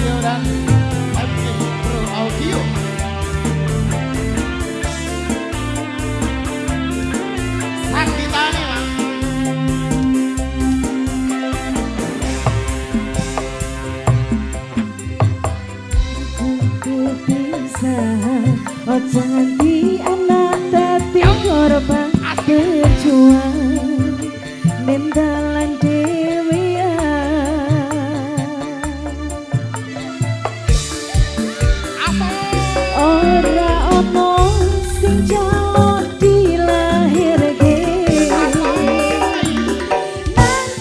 Video dan MK Pro Audio. Sakti Tani, Mas. Oh jangan di anak dadi korban berjuang nendalan dewean ora ono sing jaluk dilahirke nang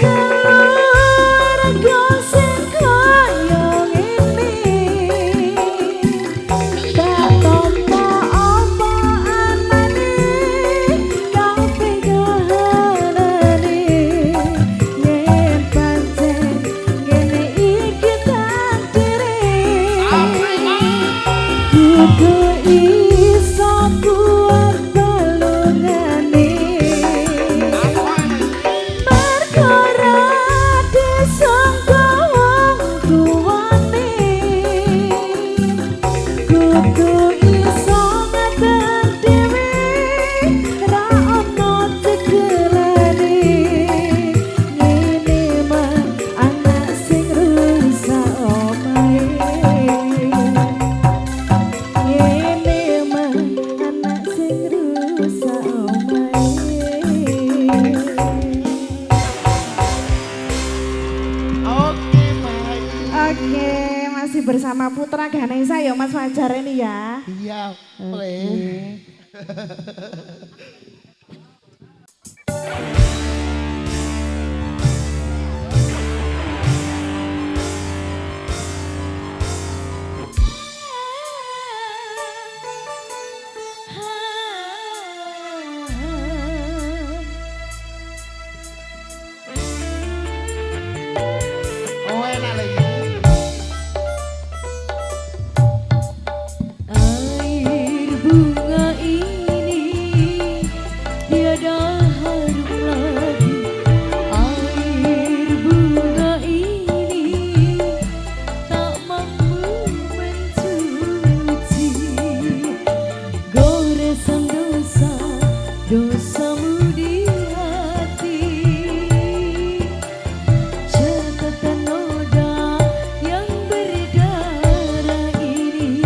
keluarga sing koyo ngene tak tompo apa anane kabeh kahanane yen pancen ngene iki takdire kudu iso kuat balungane perkara disangka wong tuwane kudu iso ngatur dhewe ra ono cekelane ngene mah anak sing rusak omahe ngene mah anak sing rusak omahe. Oke, baik. Oke, masih bersama Putra Ganesha ya Mas Fajar ini ya. Iya, boleh. Oh, enak lagi. Air bunga ini tiada harum lagi. Air bunga ini tak mampu mencuci goresan dosa dosamu di hati. Catatan noda yang berdarah ini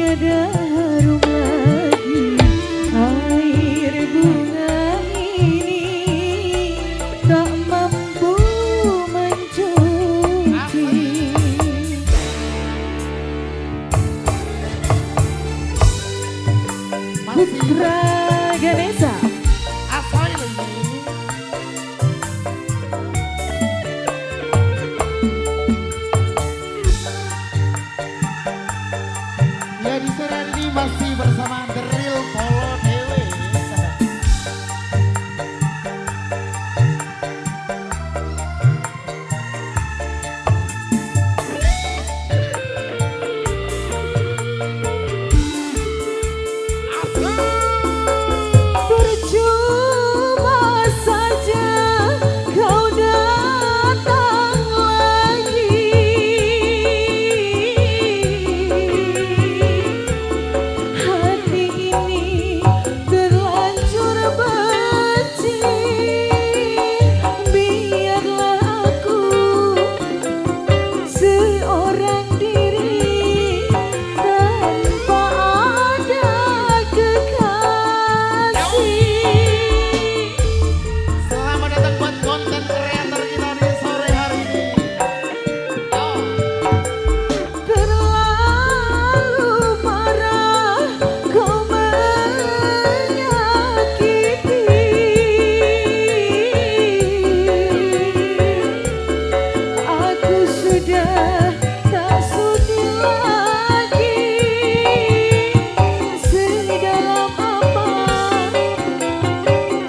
tiada harum lagi air bunga ini tak mampu mencuci. Putra Ganesha Asoy lagi. Ya di sore ini masih bersama The Real Polo Dewe. percuma saja kau datang lagi. Hati ini terlanjur benci. Biarlah aku seorang diri tanpa ada kekasih. Selamat datang buat konten kreator kita di sore hari ini. Yo. Terlalu parah kau menyakiti. Aku sudah tak sudi lagi. Sedalam apa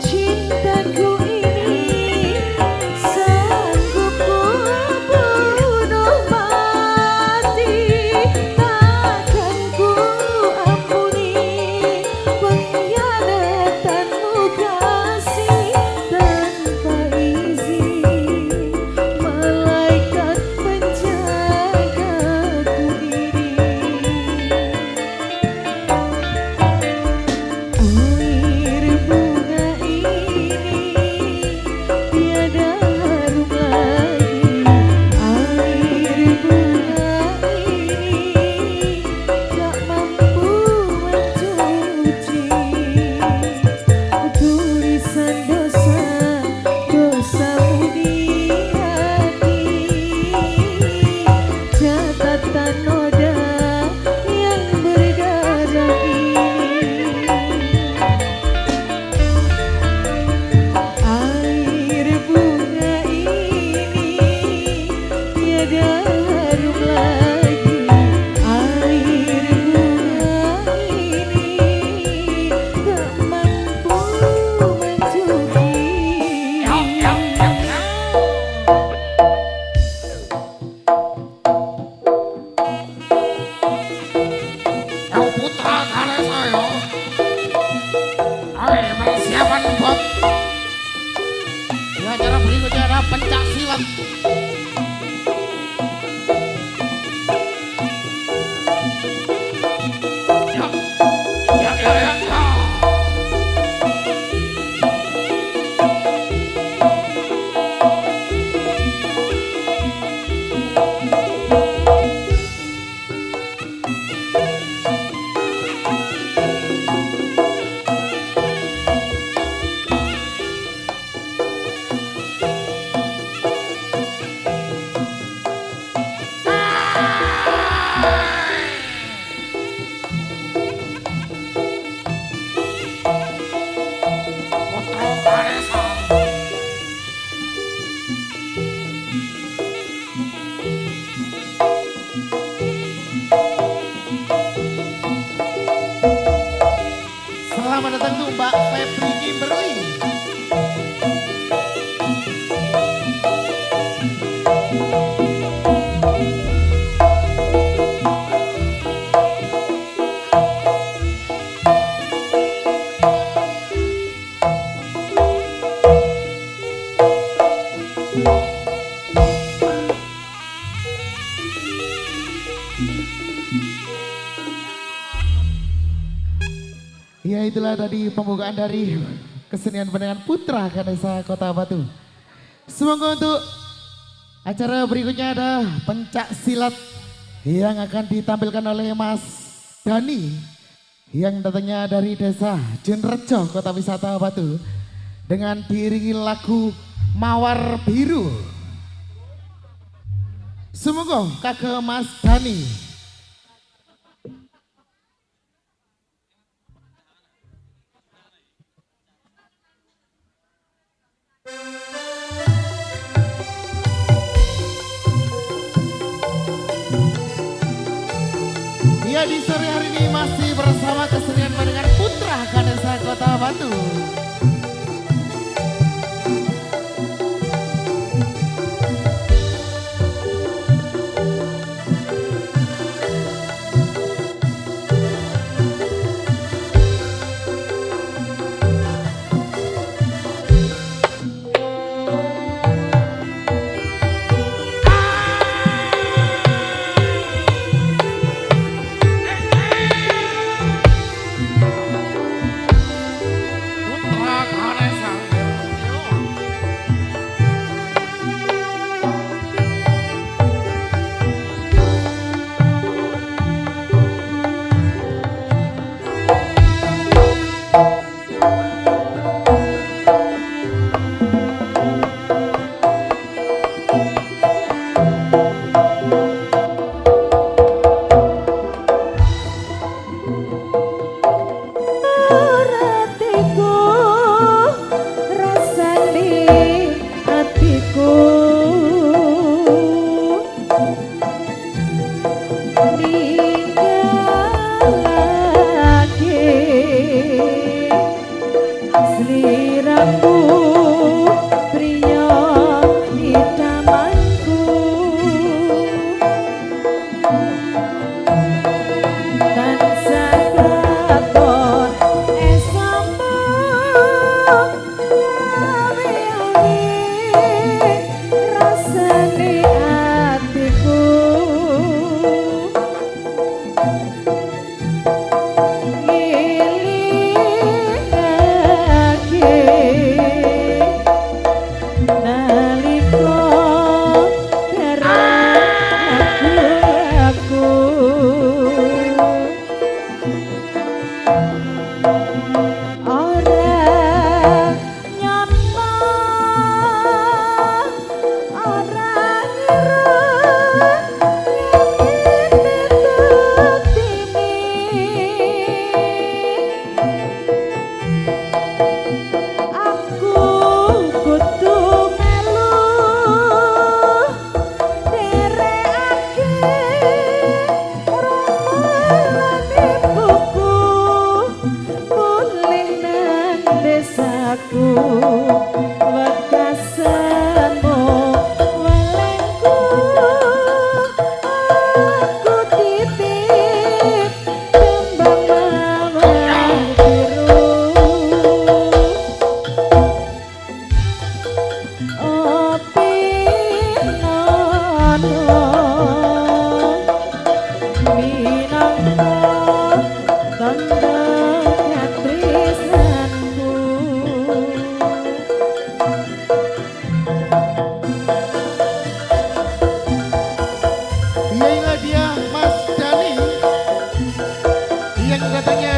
cintaku ini, sanggup ku bunuh mati. Takkan ku ampuni pengkhianatanmu kasih. Tanpa izin malaikat penjagaku ini. Air bunga ini tiada harum lagi. Air bunga ini tak mampu mencuci tulisan dosa-dosamu di hati. Catatan noda yang berdarah ini. Air bunga ini tiada harum lagi. Air bunga ini tak mampu mencuci. Yo Putra Ganesha yo. Oke, persiapan buat di acara berikutnya ada pencak silat. Yo. Ya, ya, ya, ya. Putra Ganesha. Selamat datang tuh Mbak Febri Kimberly. Ya itulah tadi pembukaan dari kesenian pendengan Putra Ganesha Kota Batu. Semoga untuk acara berikutnya ada pencak silat yang akan ditampilkan oleh Mas Dani yang datangnya dari desa Jenrejo, Kota Wisata Batu, dengan diiringi lagu Mawar Biru. Semoga kagak Mas Dani. Ya, di sore hari ini masih bersama kesenian dengan Putra Ganesha Kota Batu.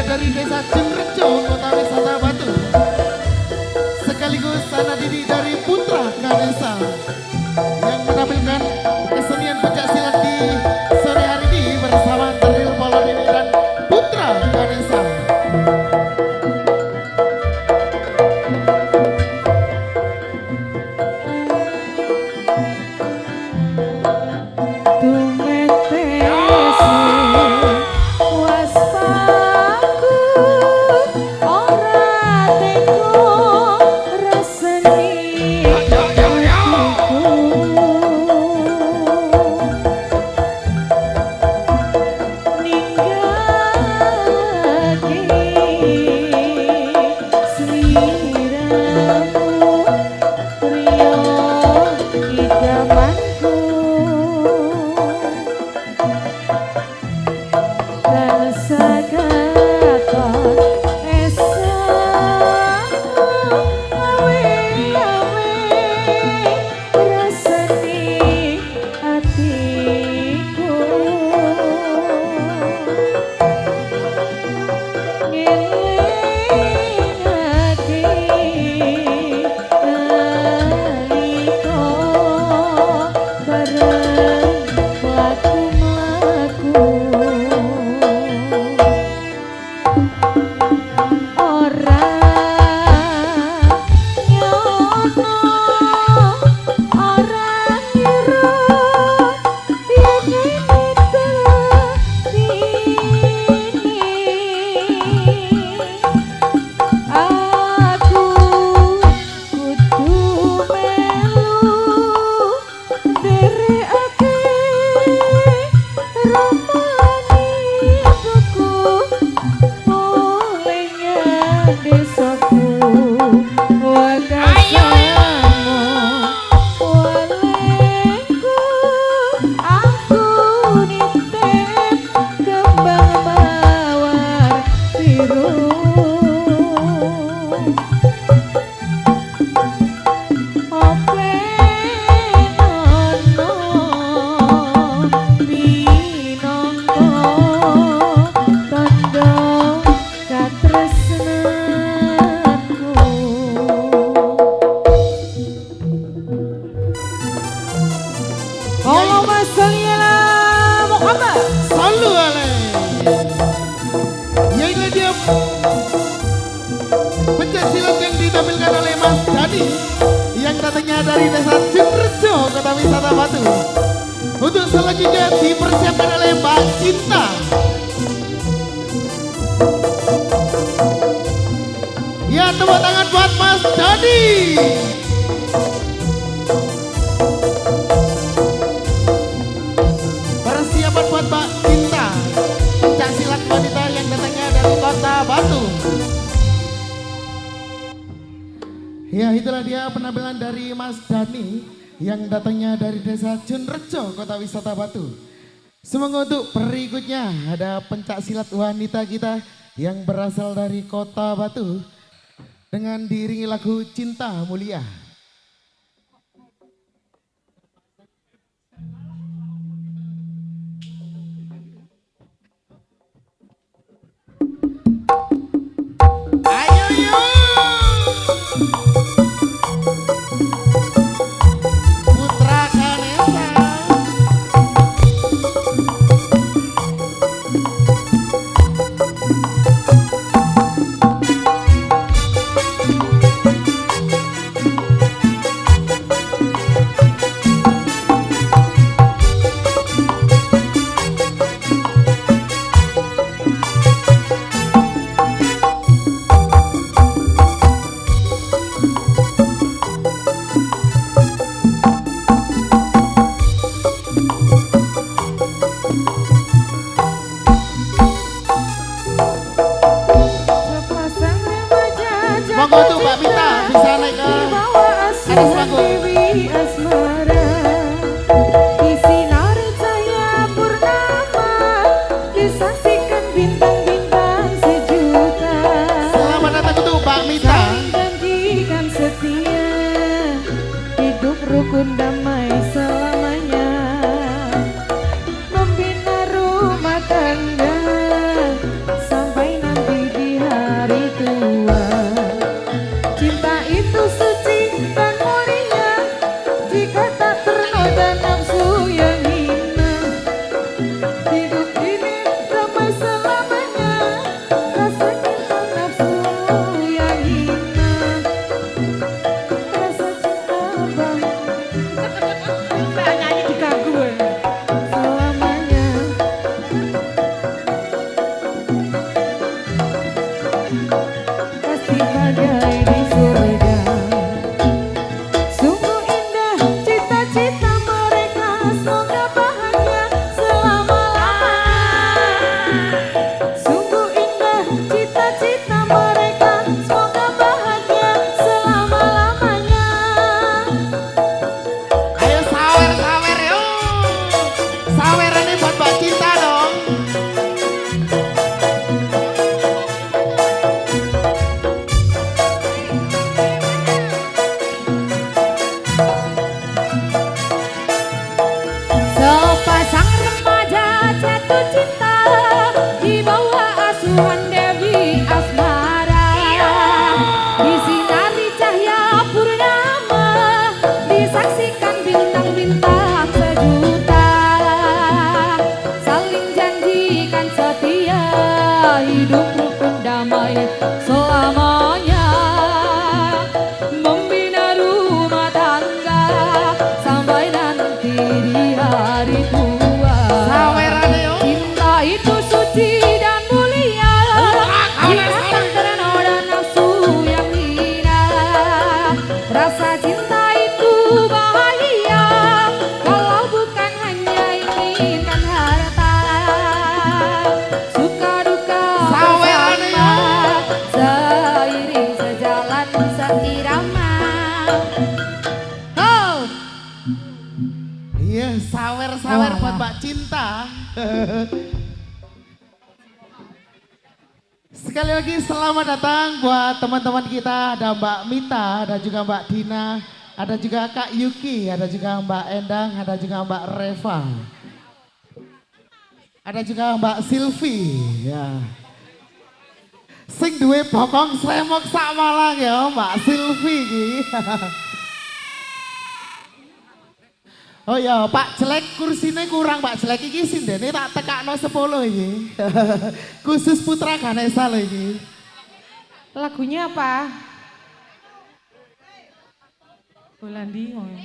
Dari desa Jenrejo, Kota Wisata Batu, sekaligus anak didik dari Putra Ganesha yang menampilkan kesenian pencaksilat di sore hari ini bersama Taril Polonini dan Putra Ganesha. Rasani hatiku inilah dia pencak silat yang ditampilkan oleh Mas Dani yang datangnya dari desa Jenrejo, Kota Wisata Batu. Untuk selanjutnya dipersiapkan oleh Mbak Cinta. Ya, tepuk tangan buat Mas Dani. Persiapan buat Mbak Cinta, pencak silat wanita yang datangnya dari Kota Batu. Ya, itulah dia penampilan dari Mas Dani yang datangnya dari desa Jenrejo, Kota Wisata Batu. Semoga untuk berikutnya ada pencak silat wanita kita yang berasal dari Kota Batu dengan diiringi lagu Cinta Mulia. Ayo yuk! Putra Ganesha. Sepasang remaja Monggo tuh Mbak Mita bisa naik ke dibawa atas asuhan panggung. Dewi Asmara. Di sinar cahaya purnama disaksikan bintang-bintang sejuta. Selamat datang untuk Mbak Mita. Saling janjikan setia, hidup rukun damai selamanya, membina rumah tangga sampai nanti di hari tua. Cinta itu suci dan mulia jika tak ternoda nafsu yang hina. Hidup ini damai selamanya, rasa cinta nafsu yang hina. Rasa cinta bang tak nyanyi juga gue selamanya. Pasti bagai di surga. Sungguh indah cita-cita mereka, semoga bahagia selama-lamanya. Sungguh indah cita-cita mereka, semoga bahagia selama-lamanya. Ayo sawer yuk. Sawer ini buat Mbak Cinta dong. Sepasang remaja jatuh cinta di bawah asuhan Dewi Asmara. Disinari cahaya purnama disaksikan bintang-bintang sejuta. Saling janjikan setia, hidup rukun damai selamanya, membina rumah tangga sampai nanti di hari tua. Saweran yuk. Cinta itu suci dan mulia jika tak ternoda nafsu yang hina. Rasa cinta itu bahagia kalau bukan hanya inginkan harta. Suka duka Saweran bersama, seiring sejalan seirama. Oh. Iya, sawer buat Mbak Cinta. Sekali lagi selamat datang buat teman-teman kita. Ada Mbak Mita, ada juga Mbak Dina, ada juga Kak Yuki, ada juga Mbak Endang, ada juga Mbak Reva. Ada juga Mbak Silvi. Ya. Sing duwe bokong sremok sak Malang ya Mbak Silvi iki. Oh ya, Pak Jelek kursinya kurang Pak Jelek iki sindene tak tekakno 10 iki. Khusus Putra Ganesha lho iki. Lagunya apa? Bolandi ngono.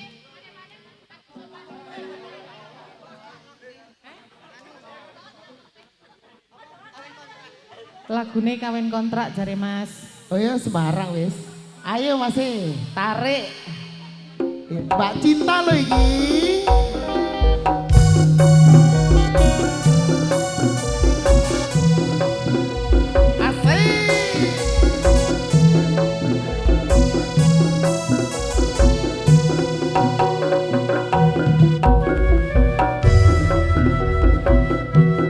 Lagune kawin kontrak jare Mas. Oh ya Semarang wis. Ayo Mas tarik. Mbak Cinta lho iki.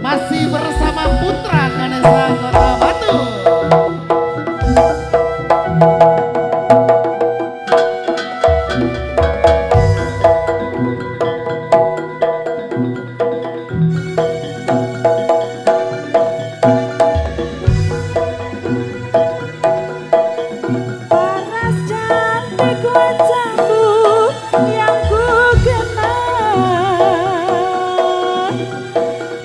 Masih bersama Putra Ganesha Kota Batu. Paras cantik wajahmu yang ku kenal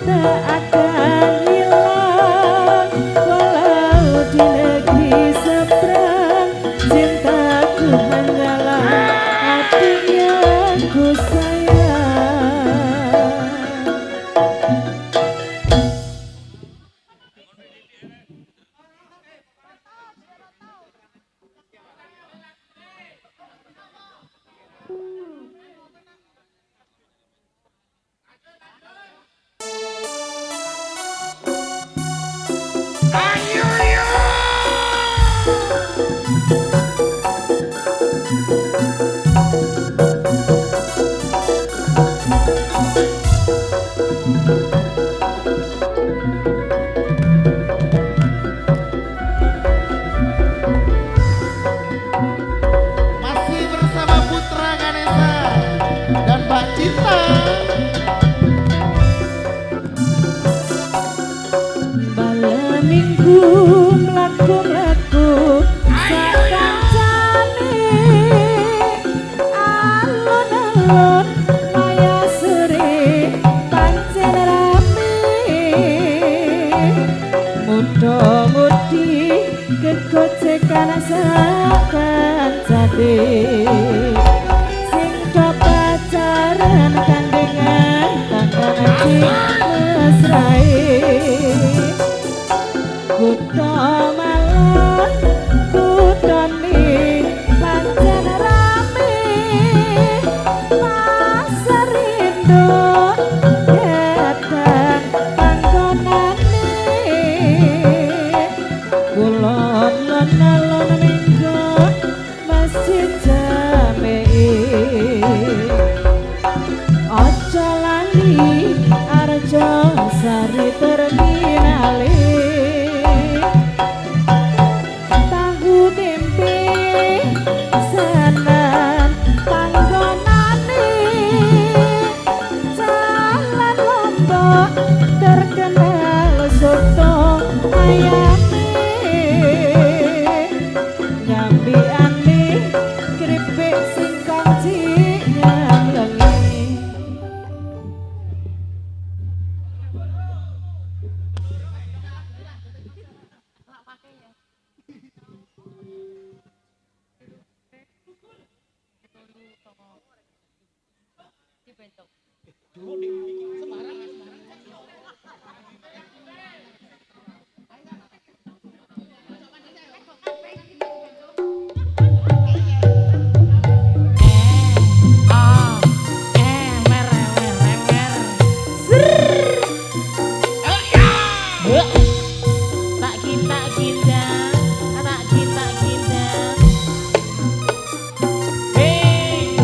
tak akan hilang walau di negeri seberang. Cintaku hanyalah hati yang ku sayang. Masih bersama Putra Ganesha dan Mbak Cinta. Malam minggu mlaku-mlaku sak kancane alon-alon maya sore pancen rame muda-mudi kegocekan sak kancane sing do pacaran kandengan tangan mesrae Kutha Malang, kuthane pancen rame, pasar Indo datang panggonane. Kulon alon minggon masjid Jame. Ojo lali Arjo Sari terminale. Tahu tempe sanan panggonane. Jalan Lombok terkenal soto ayame. Nyambiane keripik singkong nyam lengi. Tak kita, tak kita. Hei.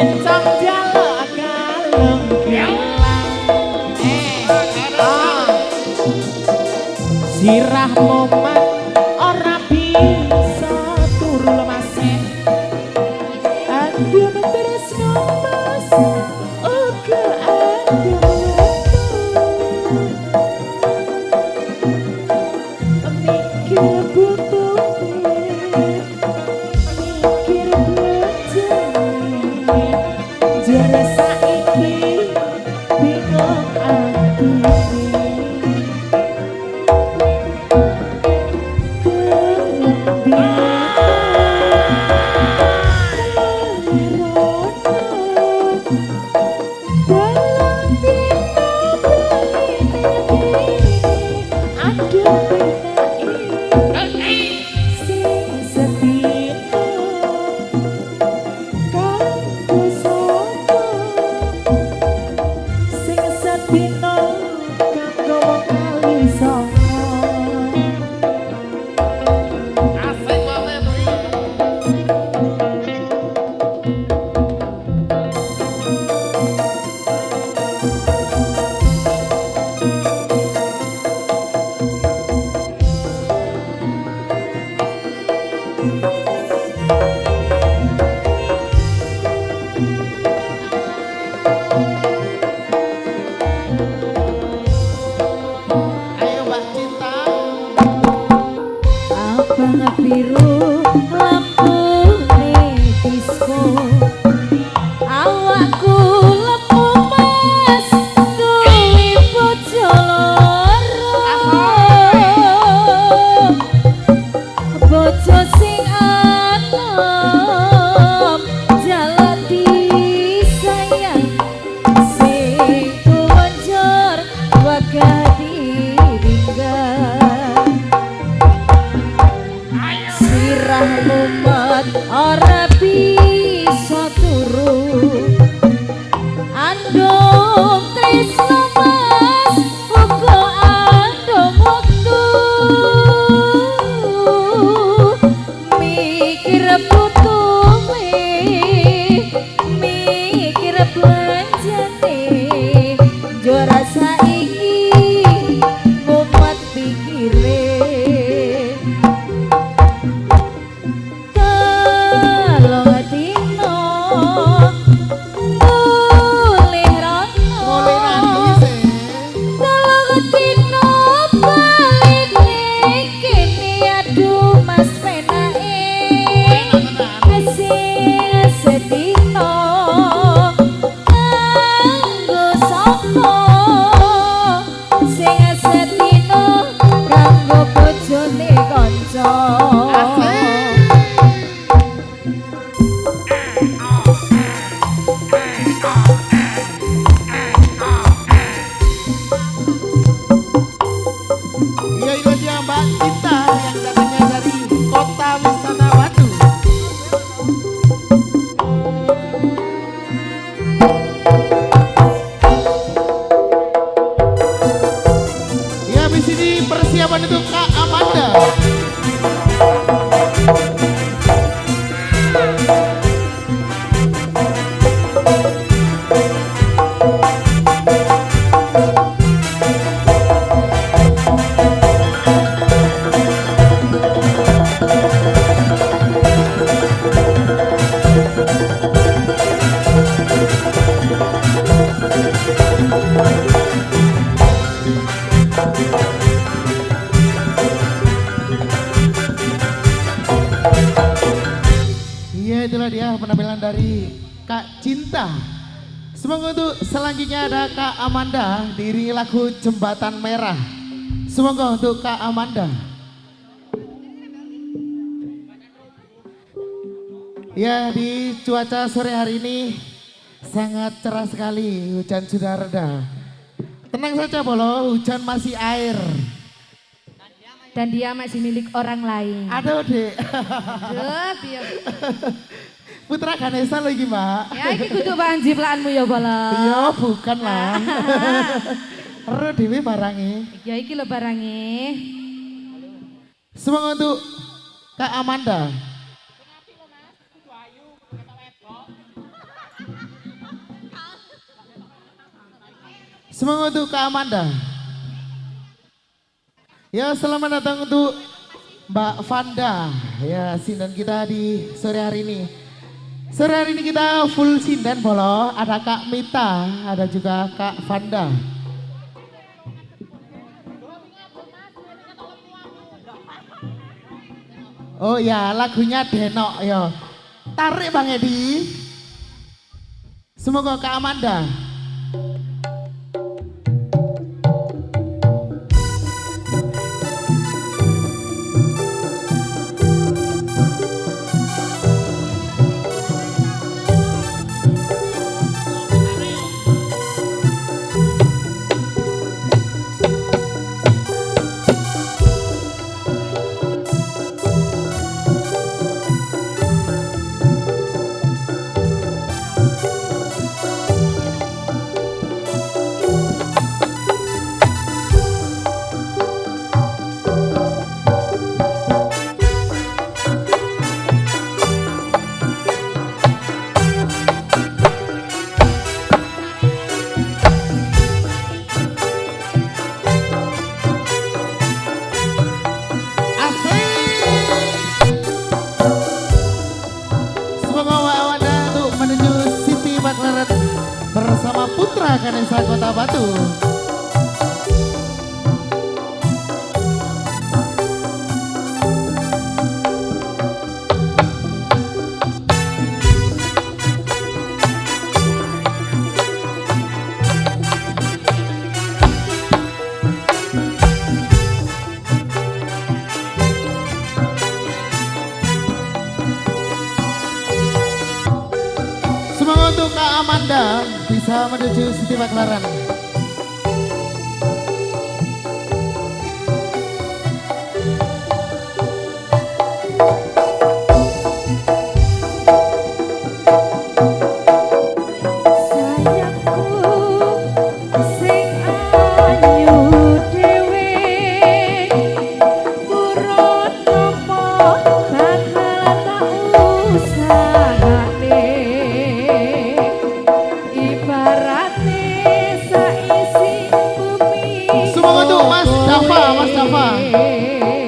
bencong jaluk kalung gelang. Sirah momat ora bisa turu lemase. Aduh tresno mas uga ada mikir butuhe, mikir belajar jare saiki bingung atine. Ayo Mbak Cinta. Abang biru lampune disco, awakku lemu mas duwe bojo loro, bojo sing anom jaluk disayang, sing kuwajar wagah diringgang. Sirah mumet ora bisa turu, andung tresno mas uga andung wektu, mikir butuhe, mikir belanjane, jora saiki mumet pikire. Mulai nangis Iya itu dia Mbak Cinta yang datangnya dari kota wisata Batu. Ya habis ini persiapan untuk Kak Amanda. Iya itulah dia penampilan dari Kak Cinta. Semoga untuk selanjutnya ada Kak Amanda diiringi lagu Jembatan Merah. Semoga untuk Kak Amanda. Ya di cuaca sore hari ini sangat cerah sekali, hujan sudah reda. Tenang saja Bolo, hujan masih air. Dan dia masih milik orang lain. Aduh dek. Aduh, piye. Putra Ganesha lagi Mbak. Ya iki kudu banjir laanmu ya bala. Iya bukan lah. Ero dewe barangnya. Ya iki lho barange. Semoga untuk Kak Amanda. Semangat untuk Kak Amanda. Ya, selamat datang untuk Mbak Vanda. Ya, sinden kita di sore hari ini. Sore hari ini kita full sinden bolo. Ada Kak Mita, ada juga Kak Vanda. Oh ya, lagunya Denok ya. Tarik Bang Edi. Semoga Kak Amanda. Bersama Putra Ganesha Kota Batu. Semangat untuk Kak Amanda bisa menuju Siti Baklaran.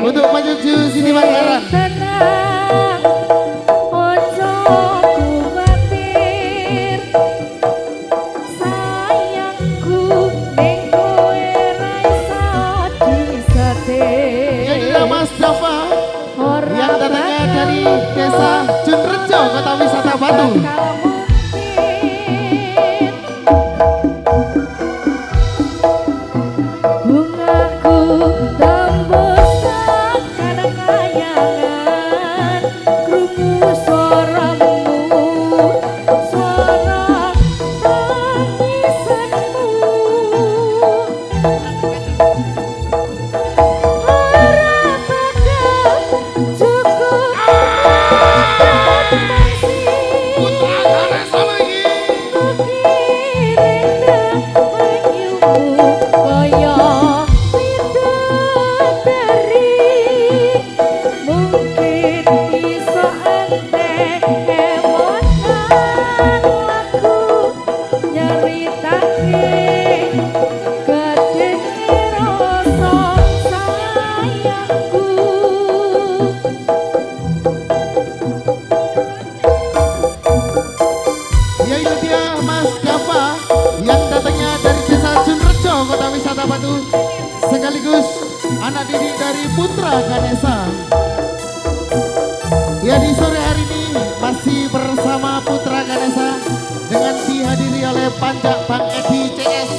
Untuk menuju Siti Baklaran. Inilah Mas Dava yang datangnya dari Desa Junrejo, Kota Wisata Batu. Batu sekaligus anak didik dari Putra Ganesha. Ya, di sore hari ini masih bersama Putra Ganesha dengan dihadiri oleh Panjak Bang Edi CS.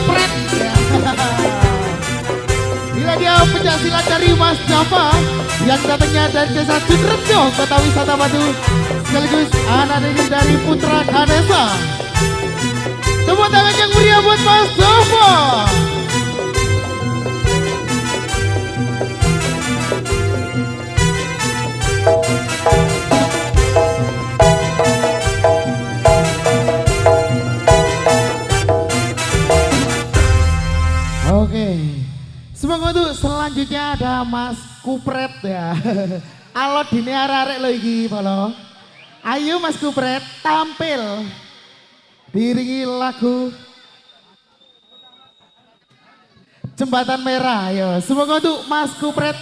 Kupret. Ya. Inilah dia pencak silat dari Mas Java yang datangnya dari desa Junrejo, kota wisata Batu, sekaligus anak didik dari Putra Kanesa. Tepuk tangan yang meriah buat Mas Java. Oke, semoga untuk selanjutnya ada Mas Kupret ya. Alot dini arek lo iki polo. Ayo Mas Kupret tampil diiringi lagu Jembatan Merah. Ayo, semoga untuk Mas Kupret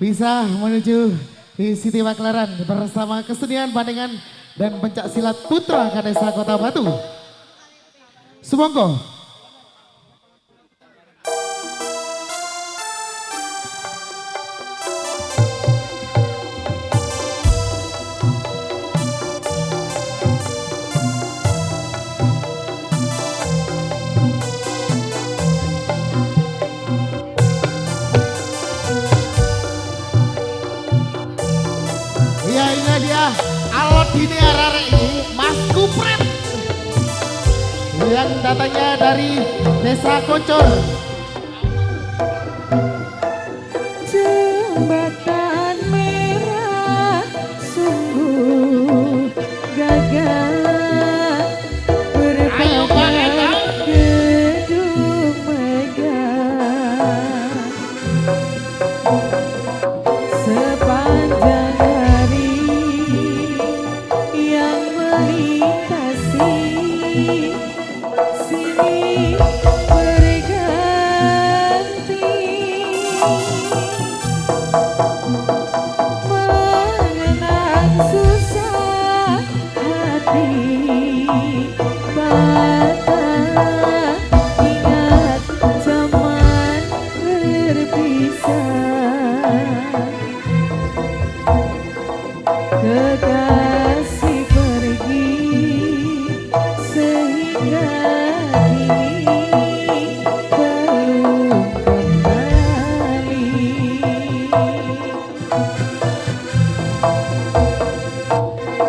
bisa menuju di Siti Maklaran bersama kesenian bandingan dan pencak silat Putra Kanesa Kota Batu. Semoga. Ya ini dia alot dini arare ini Mas Kupret yang datangnya dari Desa Kocor. Jembatan merah sungguh gagah berbakar gedung megah sepanjang hari yang melintasi sini berganti mengenang susah hati patah ingat zaman berpisah kekasih pergi sehingga kini belum kembali.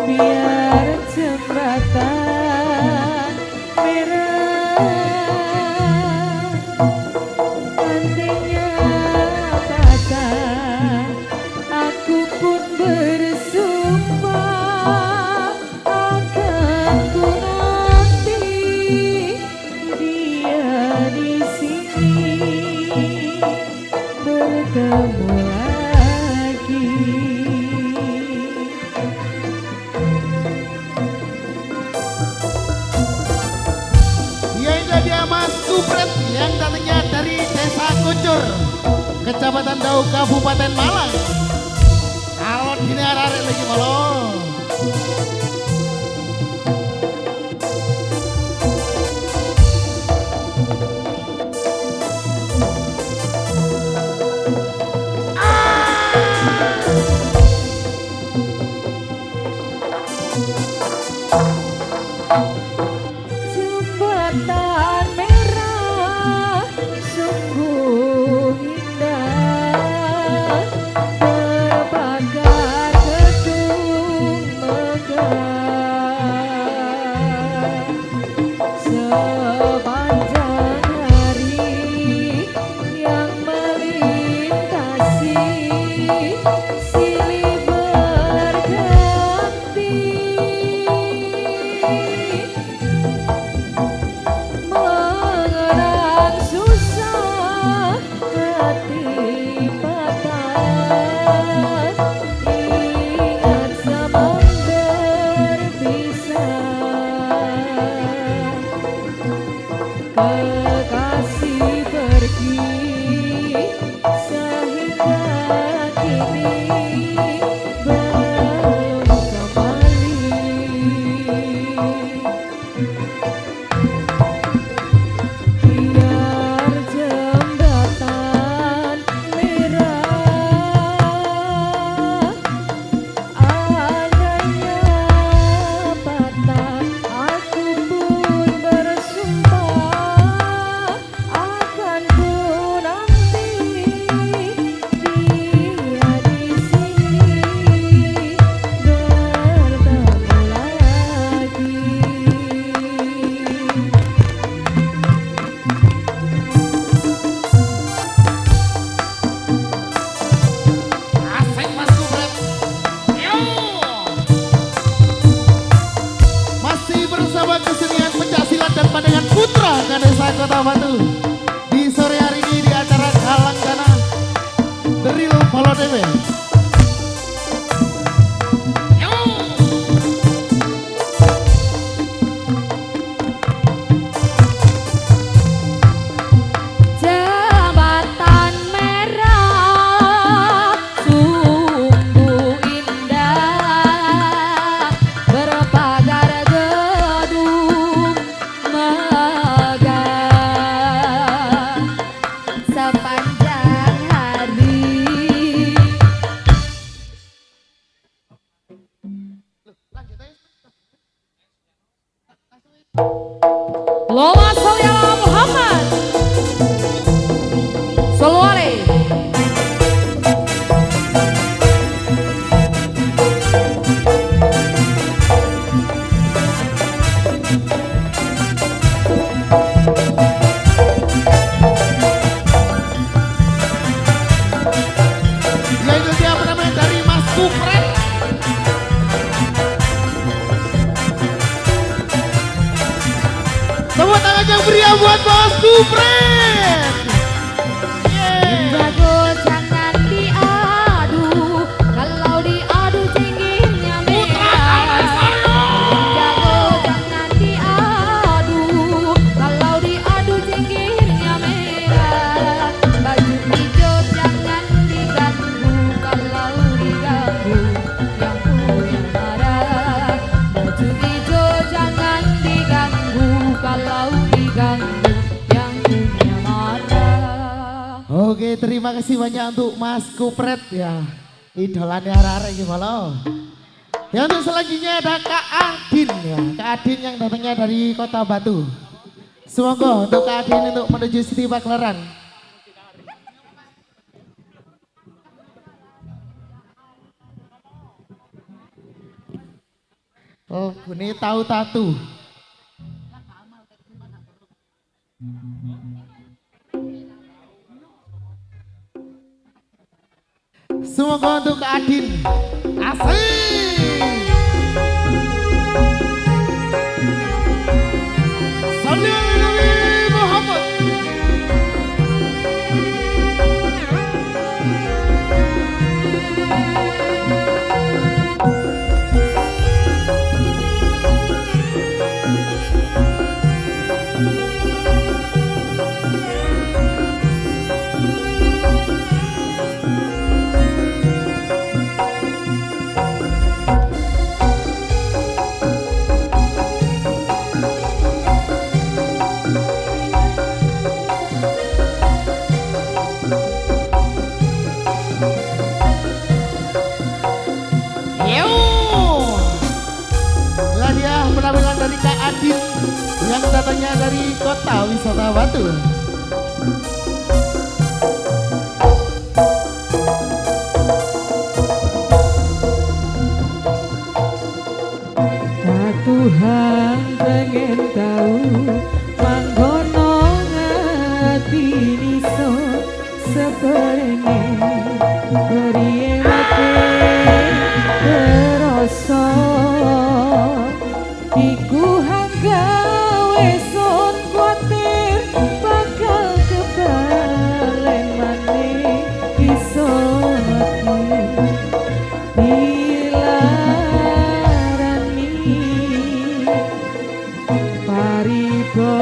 Biar jembatan merah andainya patah, aku pun bersumpah akan ku nanti dia di sini bertemu lagi. Ya ini dia Mas Kupret yang datangnya dari Desa Kocor, Kecamatan Dau, Kabupaten Malang. Alot dini arare lagi malo. Jembatan merah sungguh indah berbakar gedung megah sepanjang hari yang melintasi silih berganti Desa Kota Batu di sore hari ini di acara Galang Dana Deril Polo Dewe. Jembatan merah sungguh indah, berpagar gedung megah sepanjang hari. Allahumma sholli ala Muhammad. Solo alaihi. Yaitu dia penampilan dari Mas Kupret. Tepuk tangan yang meriah buat Mas Kupret. Jago jangan diadu, kalau diadu tingginya merah. Jago jangan diadu, kalau diadu tingginya merah. Baju hijau jangan diganggu, kalau diganggu yang punya marah. Baju hijau jangan diganggu, kalau diganggu yang punya marah. Oke, terima kasih banyak untuk Mas Kupret ya. Idolanya Rare gimana? Ya, untuk selanjutnya ada Kak Adin ya. Kak Adin yang datangnya dari Kota Batu. Semoga untuk Kak Adin untuk menuju Siti Baklaran. Oh, ini tahu tatu. Semoga untuk Kak Adin. Asik. Salli ala Nabi Muhammad. Inilah dia penampilan dari Kak Adin yang datangnya dari Kota Wisata Batu. Tuhan pengen tahu manggono ngati niso seperene beriye mate terasa iku hanggawe son kuatir bakal kebalen maneh iso mati paribasa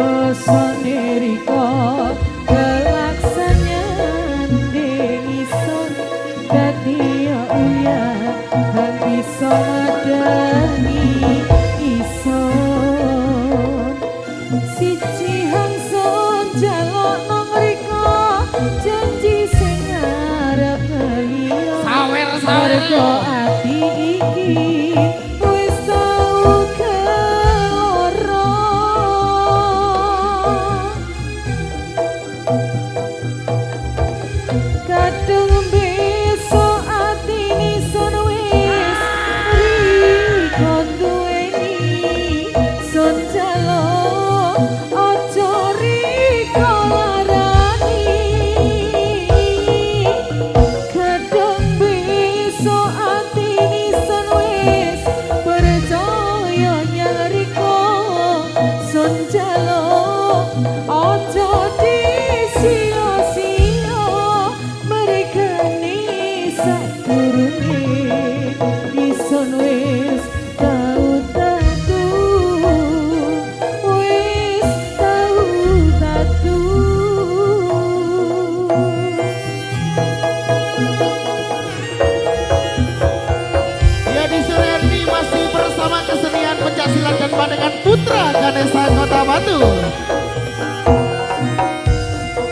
bersama dengan Putra Ganesha Kota Batu.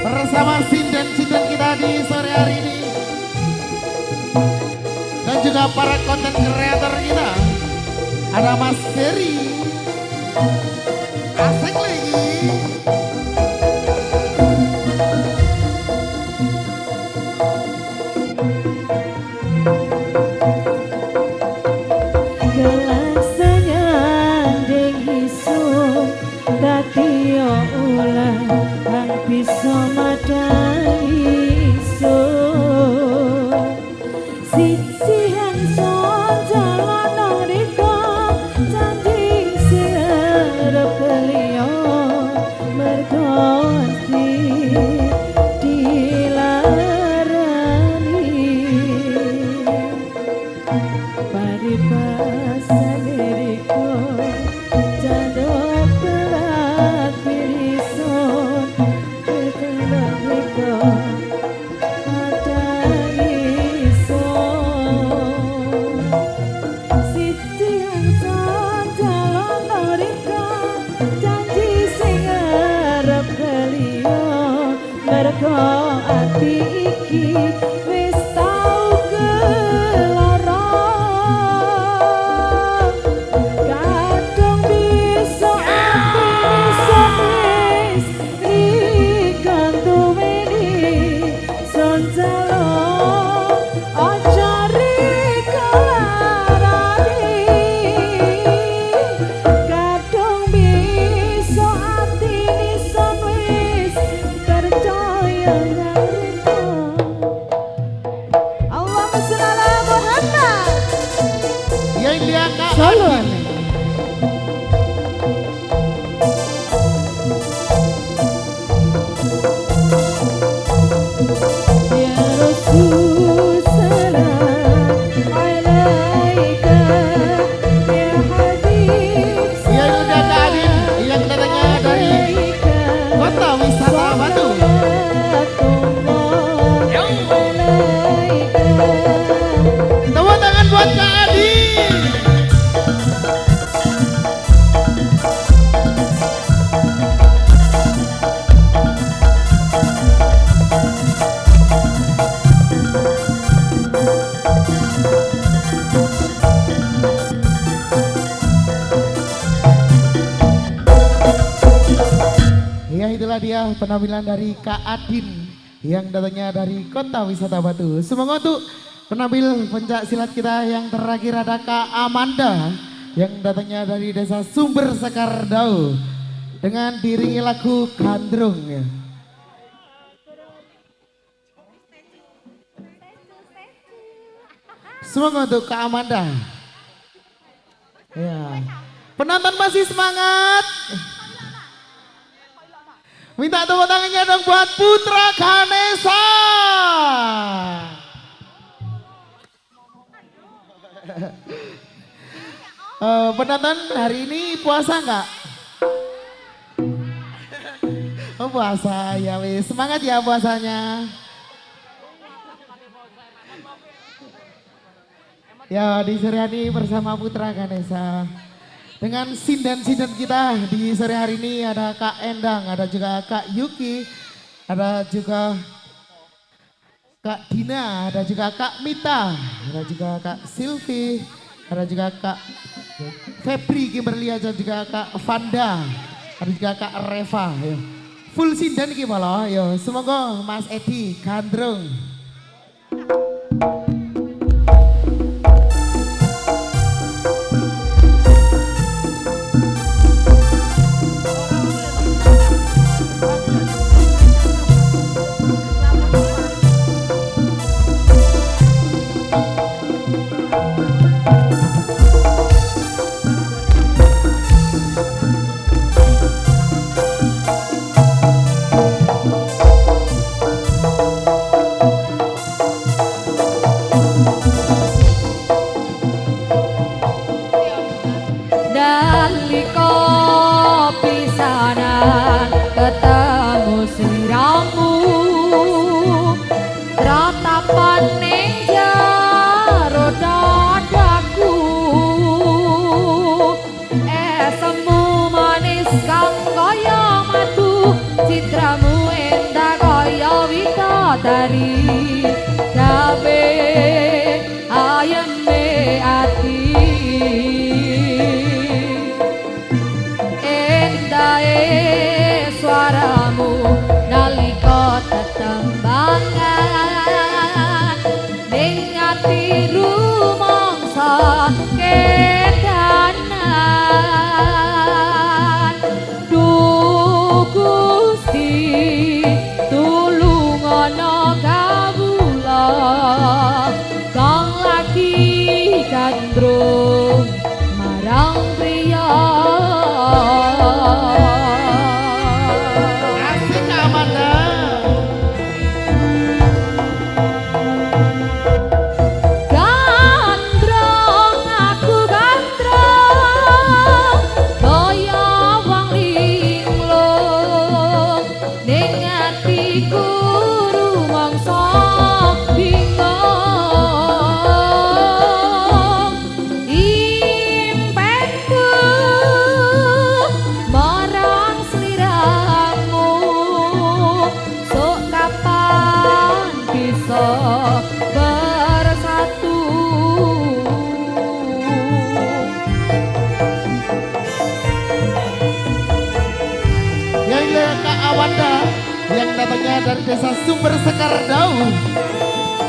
Bersama sinden-sinden kita di sore hari ini. Dan juga para konten kreator kita. Ada Mas Ferry. Asik lagi. Bisa madai sun siji hanson jalan riko janji sirep beliau mergonti dilarani paribasan riko jadok telat pirison ati iki wis tau keloro kadung bisa ati bisa wis ikan tuweni son jalo aja rikalarani kadung bisa ati bisa wis percaya Salon. Ya Rasul salam alaika ya Habib. Ya Yuda Kak Adin yang datangnya dari Kota Wisata Batu. Tepuk tangan buat Kak Adin. Ya itulah dia penampilan dari Kak Adin yang datangnya dari Kota Wisata Batu. Semoga untuk penampil pencak silat kita yang terakhir ada Kak Amanda yang datangnya dari Desa Sumber Sekardau dengan diiringi lagu Gandrung. Ya. Semoga untuk Kak Amanda. Ya. Penonton masih semangat. Minta tepuk tangannya dong buat Putra Ganesha. Penonton hari ini puasa nggak? Oh puasa ya wis, semangat ya puasanya. Ya di sore hari ini bersama Putra Ganesha. Dengan sinden-sinden kita di sore hari ini ada Kak Endang, ada juga Kak Yuki, ada juga Kak Dina, ada juga Kak Mita, ada juga Kak Silvi, ada juga Kak Febri Kimberly, ada juga Kak Vanda, ada juga Kak Reva. Yo. Full sinden gimana? Yo, semoga Mas Edi gandrung. datangnya dari desa Sumber Sekardau.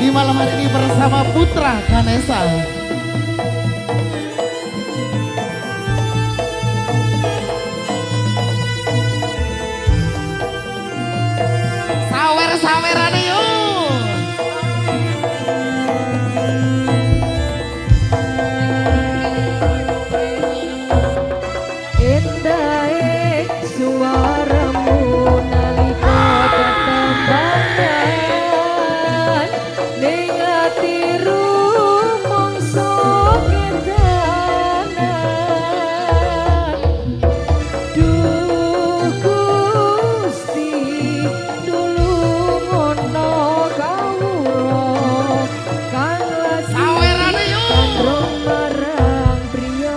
Di malam hari ini bersama Putra Ganesha. Sawer-saweran yuk. Indah suaramu nalika tetembangan ning ati rumangsa kedanan. Duh Gusti tulungono kawula kang lagi Sawerane yuk. kandrong marang priya.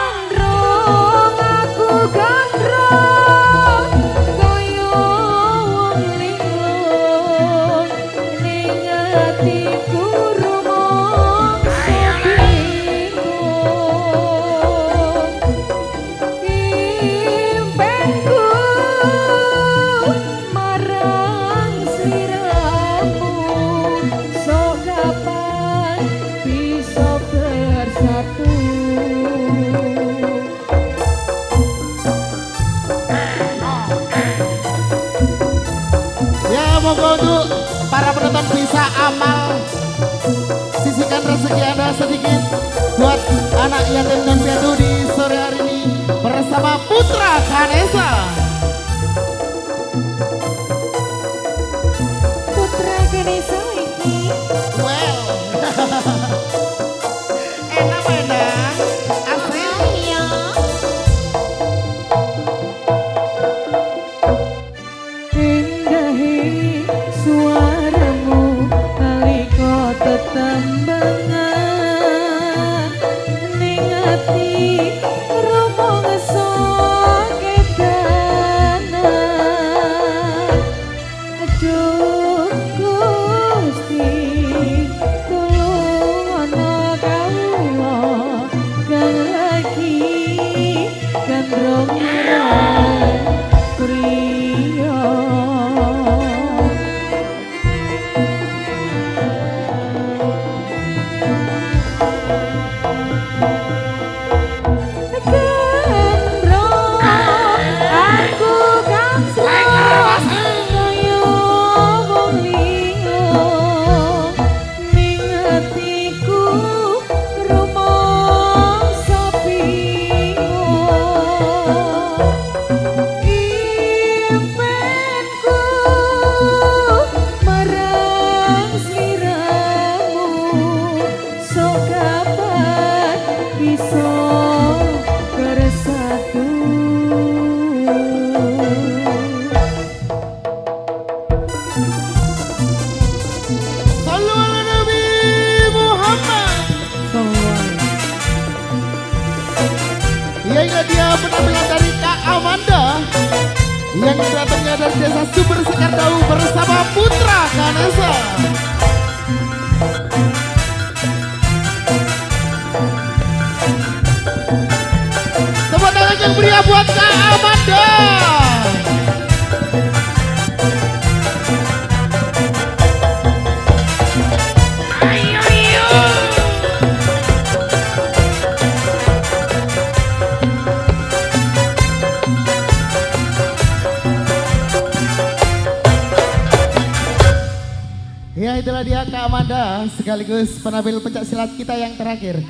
Gandrung aku gandrung kaya wong linglung ning atiku rumangsa bingung. Impenku marang sliramu sok kapan bisa bersatu. Ya monggo untuk para penonton bisa amal sisihkan rezeki Anda sedikit buat anak yatim dan piatu di sore hari ini bersama Putra Ganesha. Putra Ganesha iki Well, enak-enak, asik. indahi suaramu nalika tetembangan ning ati rumangsa kedanan. Aduh Gusti tulungono kawula kang lagi gandrung marang priya. Gandrung aku gandrung kaya wong linglung ning atiku rumangsa bingung. Impenku marang sliramu sok kapan bisa bersatu. Sallu ala Nabi Muhammad. Ya ingat dia penampilan dari Kak Amanda yang datangnya dari desa Sumber Sekardau bersama Putra Ganesha. Tepuk tangan yang meriah buat Kak Amanda. Ya itulah dia Kak Amanda sekaligus penampil pencak silat kita yang terakhir.